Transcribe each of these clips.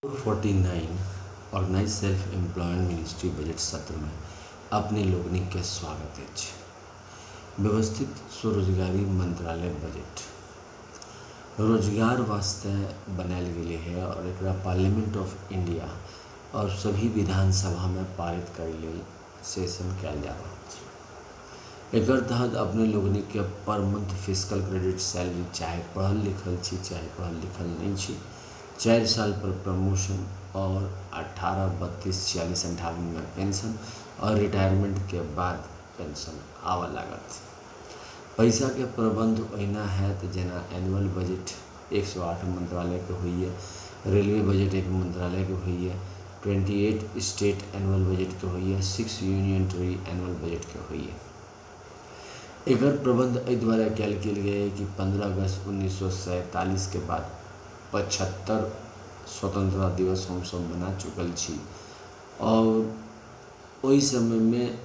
49 organise self employment ministry budget सत्र में अपने लोगनी के स्वागत अछि। व्यवस्थित स्वरोजगारी मंत्रालय बजट रोजगार वास्ते बनायल गेले है और एकरा पार्लियामेंट ऑफ इंडिया और सभी विधानसभा में पारित करे लेल सेशन कयल जा रहा है। एकर तहत अपने लोगनी के per month physical credit salary, चाहे पढ़ल लिखल छी चाहे पढ़ल लिखल नहीं छी, 4 साल पर प्रमोशन और 18, 32, 46, 58 में पेंशन और रिटायरमेंट के बाद पेंशन आवा लागत। पैसा के प्रबंध ओहिना है तो जेना एनुअल बजट 108 मंत्रालय के होइए, रेलवे बजट एक मंत्रालय के होइए, 28 स्टेट एनुअल बजट के होइए, 6 यूनियन टेरिटरी एनुअल बजट के होइए। एकर प्रबंध एहि द्वारा कयल गेल है कि 15 अगस्त 1947 के बाद 75 स्वतंत्रता दिवस हम सब मना चुकल छी और वही समय में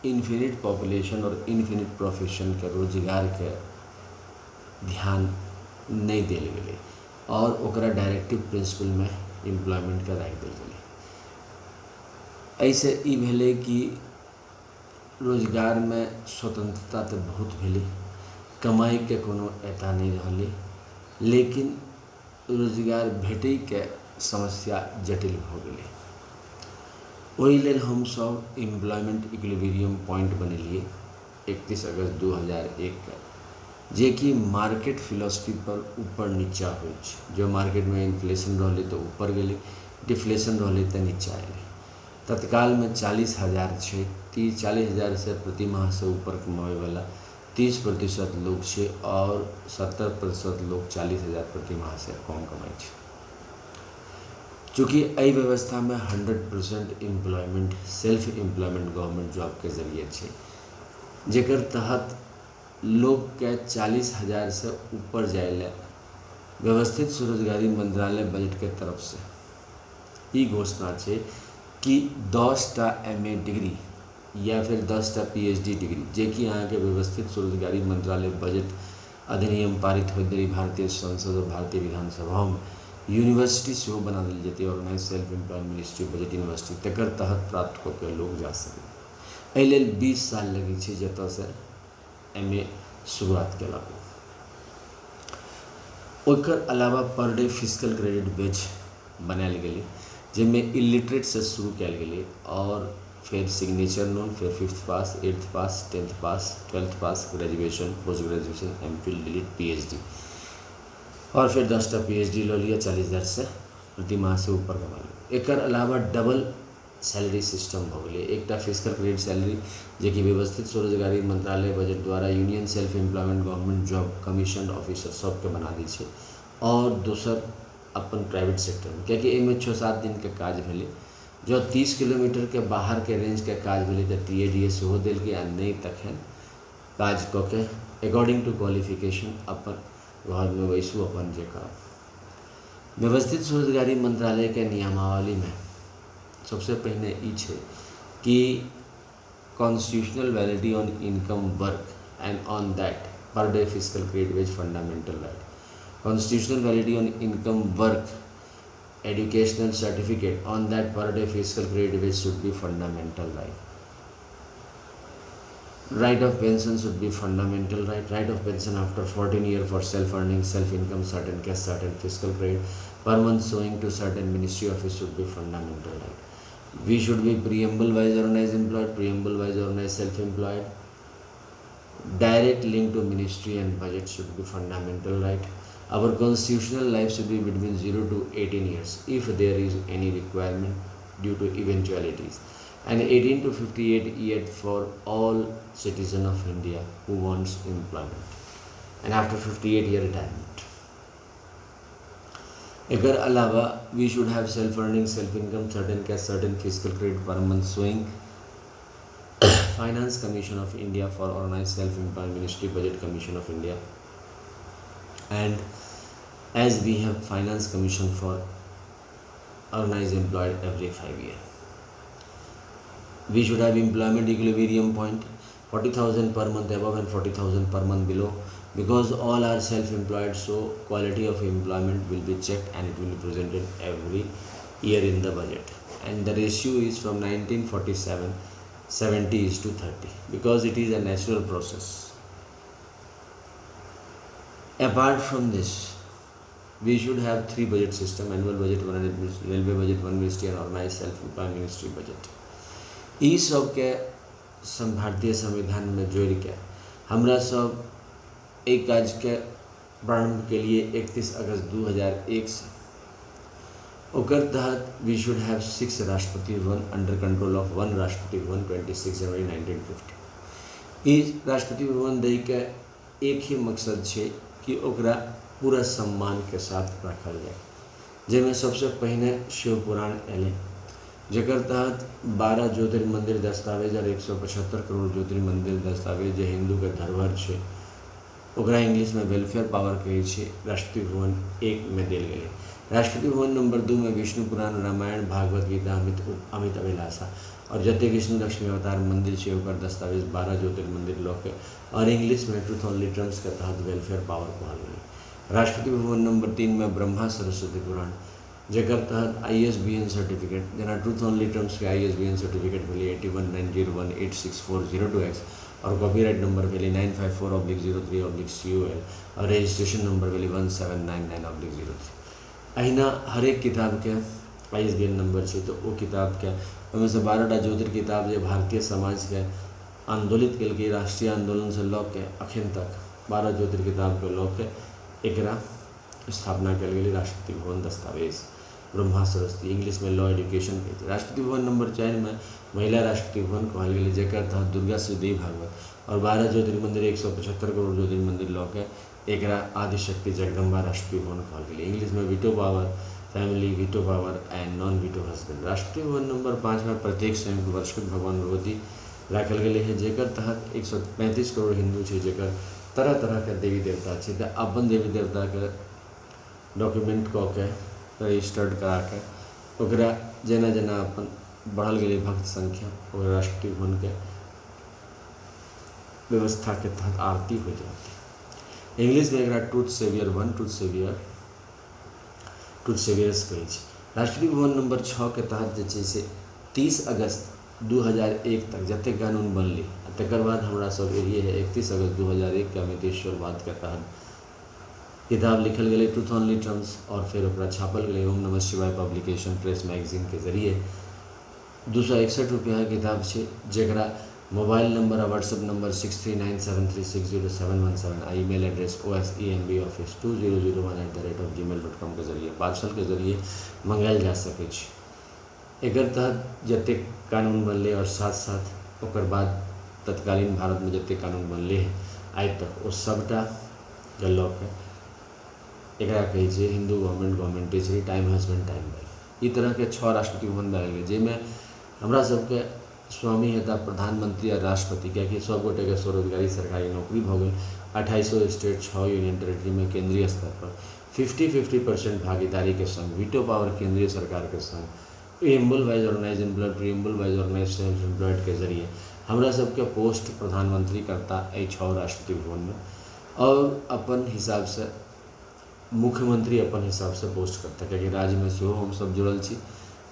इन्फिनिट पॉपुलेशन और इन्फिनिट प्रोफेशन के रोजगार के ध्यान नहीं दिल गए और ओकरा डायरेक्टिव प्रिंसिपल में एम्प्लॉयमेंट के राख दिल गए। ऐसे ई भेले कि रोजगार में स्वतंत्रता तो बहुत भेले, कमाई के कोनो एता नहीं रहले, लेकिन रोजगार भेटै के समस्या जटिल हो गए। वही लेल हम सब एम्प्लॉयमेंट इक्विलिब्रियम पॉइंट बनेलिए 31 अगस्त 2001 के, जे कि मार्केट फिलॉसफी पर ऊपर नीचा हो। जो मार्केट में इन्फ्लेशन रहले तो ऊपर गए, डिफ्लेशन रहले तो नीचा आए। तत्काल में 40,000 छे, 40,000 से प्रति माह से ऊपर कमावे वाला 30% लोग छे और 70% लोग 40,000 प्रति माह से कम कमाई छे। चूँकि एहि व्यवस्था में 100% employment self employment government job के जरिए छे, जेकर तहत लोग के 40,000 से ऊपर जाए व्यवस्थित स्वरोजगारी मंत्रालय बजट के तरफ से ई घोषणा छे कि 10टा MA डिग्री या फिर 10टा PhD डिग्री, जे कि यहाँ के व्यवस्थित स्वरोजगारी मंत्रालय बजट अधिनियम पारित हो रही भारतीय संसद और भारतीय विधानसभा में यूनिवर्सिटी से बना दिल जते organise self employment ministry budget university तकर तहत प्राप्त होकर लोग जा सके। एहि लेल 20 साल लगी छे जतऽ से MA शुरुआत केलक। ओकर अलावा पर डे फिजिकल क्रेडिट बैच बनायल गेलै, जिनमें इलिटरेट से शुरू कयल गेलै और फिर सिग्नेचर लोन, फिर 5th pass, 8th pass, 10th pass, 12th pass, graduation, post graduation, MPhil, DLED, PhD और फिर 10टा PhD लो लिया 40,000 से प्रति माह से ऊपर कमा लिया। एकर अलावा डबल सैलरी सिस्टम हो गए। एकटा फिजिकल क्रेडिट सैलरी जे कि व्यवस्थित स्वरोजगारी मंत्रालय बजट द्वारा union self employment government job commission officer सबके बना दी छे और दोसर अपन प्राइवेट सेक्टर में, क्योंकि एहिमे 6-7 दिन के काज भेले। जो 30 किलोमीटर के बाहर के रेंज के काज भेले तो TADA सेहो दिल के आ नहीं तखन काज क के अकॉर्डिंग टू क्वालिफिकेशन अपन घर में बैसू अपन जे करब। व्यवस्थित स्वरोजगारी मंत्रालय के नियमावली में सबसे पहले ई छे कि constitutional validity on income work and on that per day physical credit wage fundamental right. Constitutional validity on income, work, educational certificate on that per day fiscal credit which should be fundamental right. Right of pension should be fundamental right. Right of pension after 14 years for self-earning, self-income, certain cash, certain fiscal credit per month showing to certain ministry office should be fundamental right. We should be preamble wise organized employed, preamble wise organized self-employed. Direct link to ministry and budget should be fundamental right. Our constitutional life should be between 0 to 18 years if there is any requirement due to eventualities, and 18 to 58 years for all citizens of India who wants employment, and after 58-year retirement. एकर अलावा we should have self-earning, self-income, certain cash, certain fiscal credit per month showing Finance Commission of India for Organized Self-Employed Ministry, Budget Commission of India, and as we have Finance Commission for Organized Employed every 5 years. We should have employment equilibrium point 40,000 per month above and 40,000 per month below, because all are self-employed, so quality of employment will be checked and it will be presented every year in the budget. And the ratio is from 1947 70 is to 30 because it is a natural process. Apart from this, we should have three budget system: annual budget, one railway budget, one ministry, and organized self-employed ministry budget. ई सब के भारतीय संविधान में जोड़ के हमरा सब एक काज के प्रारंभ के लिए 31 अगस्त 2001 से ओकर तहत we should have 6 Rashtrapati Bhavan under control of 1 Rashtrapati Bhavan 26 जनवरी 1950। ई राष्ट्रपति भवन दै के एक ही मकसद है कि ओकरा पूरा सम्मान के साथ रखल जाए, जेमें सबसे पहले शिव पुराण एले, जकर तहत 12 ज्योतिर्मंदिर दस्तावेज और 175 करोड़ ज्योतिर्मंदिर दस्तावेज जो हिंदू के धरोहर है ओकरा इंग्लिश में वेलफेयर पावर कहे छे राष्ट्रपति भवन 1 में देल गए। राष्ट्रपति भवन नंबर 2 में विष्णु पुराण, रामायण, भागवत गीता, अमित अभिलाषा और जते विष्णु लक्ष्मी अवतार मंदिर है ओकर दस्तावेज 12 ज्योतिर्मंदिर लॉ के और इंग्लिश में ट्रूथ ओनली टर्म्स के तहत वेलफेयर पावर कहल गई। राष्ट्रपति भवन नंबर 3 में ब्रह्मा सरस्वती पुराण, जकर तहत ISBN सर्टिफिकेट जना ट्रूथ ओनली टर्म्स के ISBN सर्टिफिकेट मिली 8190186402X और कॉपीराइट नंबर मिली 954/03/COL और रजिस्ट्रेशन नंबर मिली 1799/03। अहिना हर एक किताब के ISBN नंबर है, तो वो किताब के उनमें से 12टा ज्योतिर किताब जो भारतीय समाज के आंदोलित कल के राष्ट्रीय आंदोलन से लऽ के अखन तक 12 ज्योतिर किताब के लऽ के एकरा स्थापना कल गई राष्ट्रपति भवन दस्तावेज ब्रह्मा सरस्वती, इंग्लिश में लॉ एजुकेशन कहते। राष्ट्रपति भवन नंबर 4 में महिला राष्ट्रपति भवन कहल गई, जकर तहत दुर्गा श्रीदेवी भागवत और 12 ज्योतिर्मंदिर 175 करोड़ ज्योतिर्मंदिर लऽ के एकरा आदिशक्ति जगदम्बा राष्ट्रपति भवन कहल गई। इंग्लिश में veto power, family veto power and non veto husband. Rashtrapati Bhavan number 5 में प्रत्येक संयुक्त वर्षगत भगवान भगवती रखल गए है, जेकर तहत 135 करोड़ हिंदू है, जेकर तरह तरह के देवी देवता है, तो अपन देवी देवता के डॉक्यूमेंट कऽ के रजिस्टर्ड करा के ओकरा जेना जेना अपन बढ़ल गई भक्त संख्या और राष्ट्रपति भवन के व्यवस्था के तहत आरती हो जाती। इंग्लिश में एक ट्रूथ सेवियर 1 ट्रूथ सेवियर्स कहे। राष्ट्रपति भवन नंबर 6 के तहत जे से 30 अगस्त 2001 तक जते कानून बनली, तकर बाद हमरा सब एरिए है 31 अगस्त 2001 के अमितेश्वरवाद के तहत किताब लिखल गई ट्रूथ ओनली टर्म्स और फिर ओकरा छापल गई ओम नमः शिवाय पब्लिकेशन प्रेस मैगजीन के जरिए। 261 रुपया किताब है, जरा मोबाइल नंबर और व्हाट्सएप नंबर 6397360717 और ईमेल एड्रेस osemboffice2001@gmail.com के जरिए पार्सल के जरिए मंगायल जा सके। एकर तहत जते कानून बनले और साथ साथ ओकर बाद तत्कालीन भारत में जते कानून बनले है आज तक वो सबटा लॉ के एकरा कहे छे हिंदू गवर्नमेंट टीचरी टाइम हस्बैंड टाइम बाई। ई तरह के 6 राष्ट्रपति भवन बनल गए, जेमें हमरा सबके स्वामी हेता प्रधानमंत्री और राष्ट्रपति, क्या सब गोटे के स्वरोजगारी सरकारी नौकरी भ गई। 28 स्टेट 6 यूनियन टेरिटरी में केंद्रीय स्तर पर 50-50% भागीदारी के संग वीटो पावर केंद्रीय सरकार के संग preamble wise organise employed, preamble wise organise self employed के जरिए हमरा सबके पोस्ट प्रधानमंत्री करता 6 राष्ट्रपति भवन में और अपन हिसाब से मुख्यमंत्री अपन हिसाब से पोस्ट करता, क्योंकि राज्य में से हम सब जुड़ल छी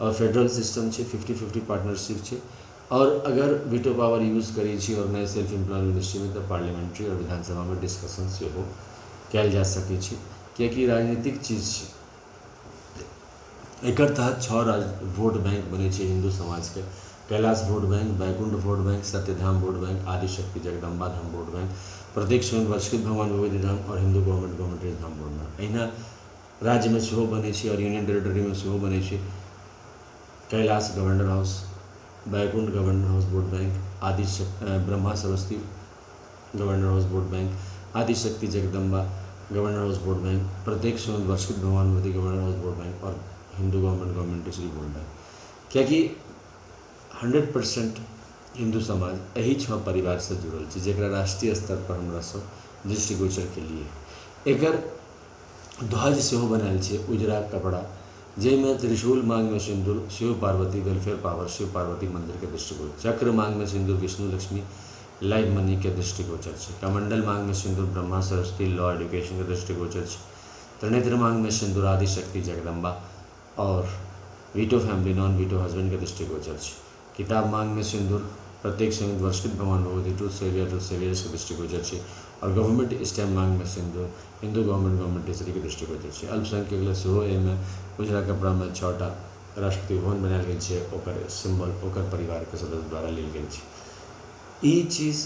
और फेडरल सिस्टम है 50-50 पार्टनरशिप है। और अगर वीटो पावर यूज करी छी ऑर्गेनाइज सेल्फ एम्प्लॉयड मिनिस्ट्री में तो पार्लियामेंट्री और विधानसभा में डिस्कशन से हो कैल जा सके छी, क्योंकि राजनीतिक चीज़ है। एकर तहत 6 वोट बैंक बने छे हिंदू समाज के: Kailash vote bank, Baikunth vote bank, Satyadham vote bank, Adishakti Jagdamba Dham vote bank, प्रत्येक स्वयं वर्षकृत भगवान भगवती धाम और Hindu government Dham vote bank. अहिना राज्य में सेहो बने छे और यूनियन टेरिटरी में सेहो बने छे Kailash governor house, Baikunth governor house vote bank, Brahma Saraswati governor house vote bank, Adishakti Jagdamba governor house vote bank, प्रत्येक स्वयं वर्षकृत भगवान भगवती गवर्नर हाउस वोट बैंक और हिंदू गवर्नमेंट टीचरी वोट बैंक। क्योंकि 100% हिंदू समाज यही 6 परिवार से जुड़ल है, जरा राष्ट्रीय स्तर पर हमरा सब दृष्टिगोचर के लिए एकर ध्वज सेहो बनायल है उजरा कपड़ा, जेमें त्रिशूल मांग में सिंदूर शिव पार्वती वेलफेयर पावर शिव पार्वती मंदिर के दृष्टिगोचर, चक्र मांग में सिंदूर विष्णु लक्ष्मी लाइव मनी के दृष्टिगोचर छे। कमंडल मांग में सिंदूर ब्रह्मा सरस्वती लॉ एडुकेशन के दृष्टिगोचर छे। त्रिनेत्र मांग में सिंदूर आदि शक्ति जगदम्बा और veto family non veto husband के दृष्टिगोचर छे। किताब मांग में सिंदूर प्रत्येक संयुक्त वर्षकृत भगवान भगवती टू सेवियर्स के दृष्टिगोचर छे। और गवर्नमेंट स्टैम्प मांग में सिंदूर हिंदू गवर्नमेंट टीचरी के दृष्टिगोचर छे। अल्पसंख्यक लेल सेहो एहिमे उजरा कपड़ा में 6टा राष्ट्रपति भवन बनायल गेल छे, ओकर सिंबल ओकर परिवार के सदस्य द्वारा लेल गेल छे। ई चीज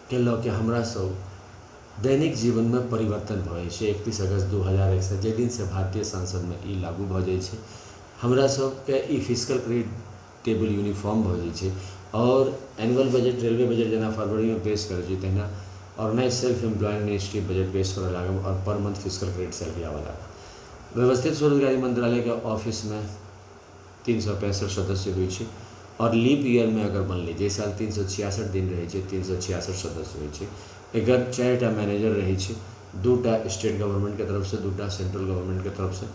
के लऽ के हमरा सब दैनिक जीवन में परिवर्तन भऽ जाइ छै। 31 अगस्त 2001 से जे दिन से भारतीय संसद में ई लागू भऽ जाइ छै, हमरा सबके ई फिजिकल क्रेडिट टेबल यूनिफॉर्म भऽ जाइ छै। और एनुअल बजट रेलवे बजट जेना फरवरी में पेश करै छै, तहिना organise self employment ministry budget पेश करऽ लागल और per month physical credit salary आबऽ लागल। व्यवस्थित स्वरोजगारी मंत्रालय के ऑफिस में 365 सदस्य होइ छै और लीप ईयर में अगर बनलै जे साल 366 दिन रहै छै 366 सदस्य होइ छै। एकर 4टा मैनेजर रहै छै, 2टा स्टेट गवर्नमेंट के तरफ से 2टा सेंट्रल गवर्नमेंट के तरफ से।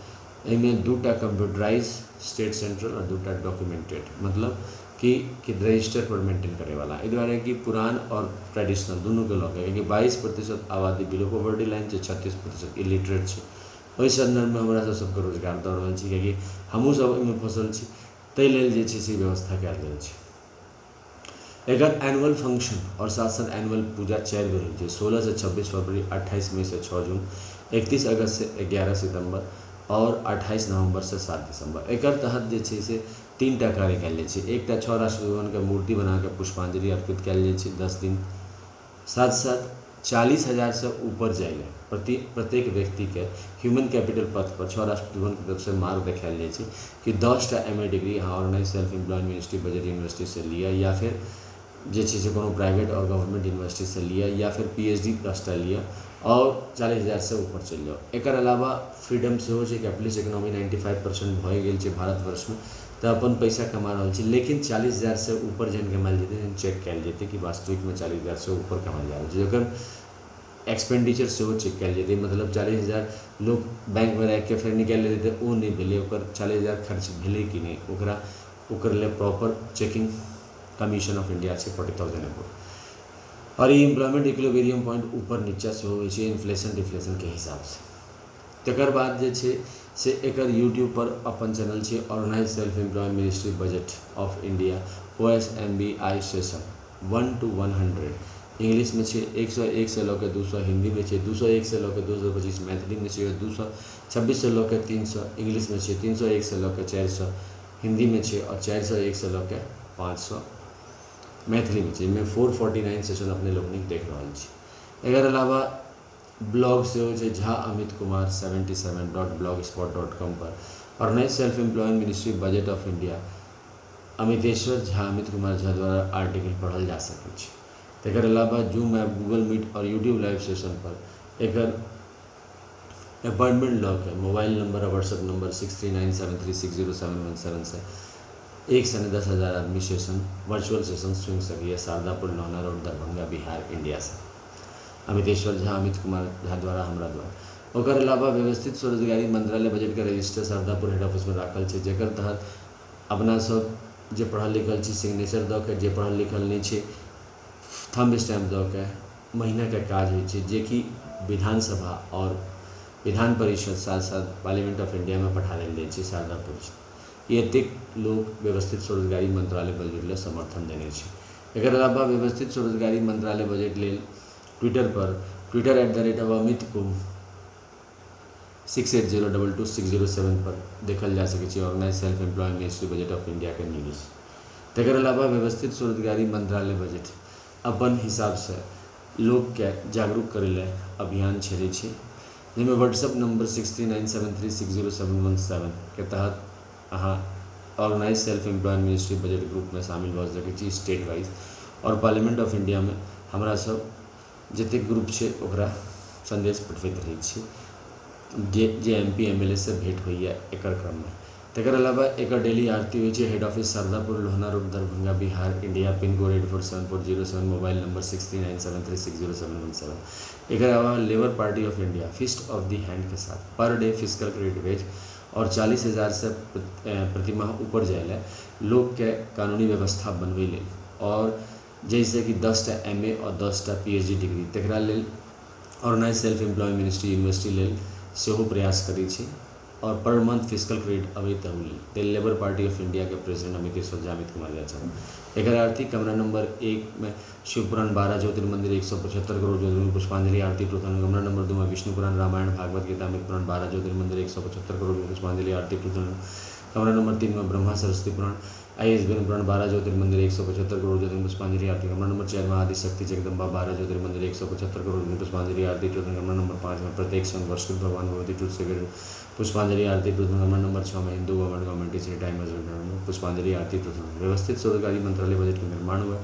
एहिमे 2टा कंप्यूटराइज स्टेट सेंट्रल और 2टा डॉक्यूमेंटेड, मतलब कि रजिस्टर पर मेंटेन करे वाला। एहि दुआरे कि पुरान और ट्रेडिशनल दोनों के लऽ के, क्योंकि 22% आबादी बिलो पॉवर्टी लाइन छै, 36% इलिटरेट छै। ओहि संदर्भ में हमरा सबके रोजगार दऽ रहल छी, किएकि हमहूँ सब एहिमे फंसल छी, ताहि लेल जे छै से व्यवस्था कयल गेल छै। एकर एनुअल फंक्शन और साथ साथ एनुअल पूजा 4 बेर होइ छै, 16 से 26 फरवरी, 28 मई से 6 जून, 31 अगस्त से 11 सितंबर और 28 नवंबर से 7 दिसंबर। एकर तहत जे छै से 3टा कार्य कयल जाइ छै। एकटा 6 राष्ट्रपति भवन के मूर्ति बना के पुष्पांजलि अर्पित कयल जाइ छै 10 दिन। साथ साथ 40,000 से ऊपर जाइले प्रत्येक व्यक्ति के ह्यूमन कैपिटल पथ पर 6 राष्ट्रपति भवन की तरफ से मार्ग देखायल जाइ छै कि 10टा MA डिग्री यहाँ organise self employment ministry budget university से लिया, या फिर जे छै से कोनो प्राइवेट और गवर्नमेंट यूनिवर्सिटी से लिया, या फिर PhD प्लस लिया और 40,000 से ऊपर चल जाओ। एकर अलावा फ्रीडम से हो छै, कैपिटलिस्ट इकोनॉमी 95% भऽ गेल छै भारतवर्ष में, तो अपन पैसा कमा रहल छी, लेकिन 40,000 से ऊपर जन कमायल जेतै चेक कयल जेतै कि वास्तविक में 40,000 से ऊपर कमायल जा रहल छै। जकर एक्सपेंडिचर से चेक कयल जेतै, मतलब 40,000 लोग बैंक में राखि के फिर निकालि लेतै तऽ ओ नहि भेलै, ओकर 40,000 खर्च भेलै कि नहीं, ओकर लेल proper checking commission of India छै 40,000 एबो। और ये एम्प्लॉयमेंट इक्विलिब्रियम पॉइंट ऊपर नीचा से होइ छै इन्फ्लेशन डिफ्लेशन के हिसाब से। तकर बाद जे छै से एकर यूट्यूब पर अपन चैनल छै organise self employment ministry budget of India OSMBI session 1 to 100 English में छै, 101 से लऽ के 200 हिंदी में छै, 201 से लऽ के 225 मैथिली में छै, 226 से लऽ के 300 इंग्लिश में छै, 301 से लऽ के 400 हिंदी में छै और 401 से लऽ के 500 मैथिली में छै। इनमें 449 सेशन अपने लोग देख रहा छी। एकर अलावा ब्लॉग से हो छै झा अमित कुमार 77.blogspot.com पर organize self employment ministry budget of India Amiteshwar Jha Amit Kumar Jha द्वारा आर्टिकल पढ़ल जा सकै छै। तकर अलावा जूम ऐप, गूगल मीट और यूट्यूब लाइव सेशन पर एकर अपॉइंटमेंट लऽ के मोबाइल नंबर और व्हाट्सएप नंबर 6397360717 से 1 से 10,000 आदमी सेशन वर्चुअल सेशन सुन सकिए शारदापुर, लोहना रोड, दरभंगा, बिहार, इंडिया से। अमितेश्वर झा अमित कुमार झा द्वारा हमरा द्वारा। ओकर अलावा व्यवस्थित स्वरोजगारी मंत्रालय बजट के रजिस्टर शारदापुर हेड ऑफिस में राखल छै, जेकर तहत अपना सब जे पढ़ल लिखल छी सिग्नेचर दऽ के, जे पढ़ल लिखल नहीं छै थंब स्टैम्प दऽ के महीना के काज होइ छै, जे कि विधानसभा और विधान परिषद साथ साथ पार्लियामेंट ऑफ इंडिया में पठा देल जाइ छै शारदापुर। ये एतेक लोग व्यवस्थित स्वरोजगारी मंत्रालय बजट लेल समर्थन देने छै। एकर अलावा व्यवस्थित स्वरोजगारी मंत्रालय बजट लेल ट्विटर पर @अमित कुम 68022607 पर देखल जा सकै छै organise self employment ministry budget of India के न्यूज़। तकर अलावा व्यवस्थित स्वरोजगारी मंत्रालय बजट अपन हिसाब से लोग के जागरूक करे ले अभियान छेड़े छै, जिसमें व्हाट्सएप नंबर 6397360717 के तहत अहाँ organise self employment ministry budget group में शामिल भऽ सकै छी स्टेट वाइज। और पार्लियामेंट ऑफ इंडिया में हमरा सब जतेक ग्रुप छै ओकरा संदेश पठबैत रहै छी, जे MP MLA से भेंट होइए एकर क्रम में। तकर अलावा एकर डेली आरती होइ छै head office Sharadapur, Lohna road, Darbhanga, Bihar, India, pin code 847407, mobile number 6397360717। एकर अलावा labour party of India fist of the hand के साथ पर डे फिजिकल क्रेडिट वेज और 40,000 से प्रतिमाह ऊपर जाए लोग के कानूनी व्यवस्था बनवे ले और जैसे कि 10टा MA और 10टा PhD डिग्री तकरा लेल organise self employ ministry university लेल सेहो प्रयास करै छै और पर मंथ फिजिकल क्रेडिट अबै तहु लेबर पार्टी ऑफ इंडिया के प्रेसिडेंट अमितेश्वर जामित कुमार यादव एक आरती कमरा नंबर 1 में शिवपुराण 12 ज्योतिर्मंदिर 175 करोड़ ज्योतिर्मंदिर पुष्पांजलि आरती प्रथम कमरा नंबर 2 में विष्णु पुराण रामायण भागवत गीता अमृत पुराण 12 ज्योतिर्मंदिर 175 करोड़ पुष्पांजलि आरती प्रथम कमरा नंबर 3 में ब्रह्मा सरस्वती पुराण ISBN पुराण 12 ज्योतिर्मंदिर 175 करोड़ ज्योतिर्मंदिर पुष्पांजलि आरती कमरा नंबर 4 में आदिशक्ति जगदम्बा 12 ज्योतिर्मंदिर 175 करोड़ ज्योतिर्मंदिर पुष्पांजलि आरती कमरा नंबर 5 में प्रत्येक संवर्षित भगवान भगवती ट्रुथ सेक्रेटरी पुष्पांजलि आरती प्रथम कमरा नंबर 6 में हिंदू गवर्नमेंट टीचर टाइम पुष्पांजलि आरती प्रथम व्यवस्थित स्वरोजगारी मंत्रालय बजट का निर्माण हुआ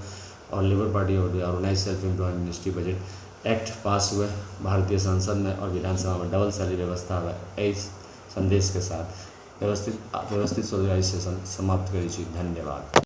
और लेबर पार्टी और organise self employed ministry budget act pass हुआ भारतीय संसद में और विधानसभा में डबल सैलरी व्यवस्था हुआ। इस संदेश के साथ व्यवस्थित स्वरोजगारी सेशन समाप्त करै छी। धन्यवाद।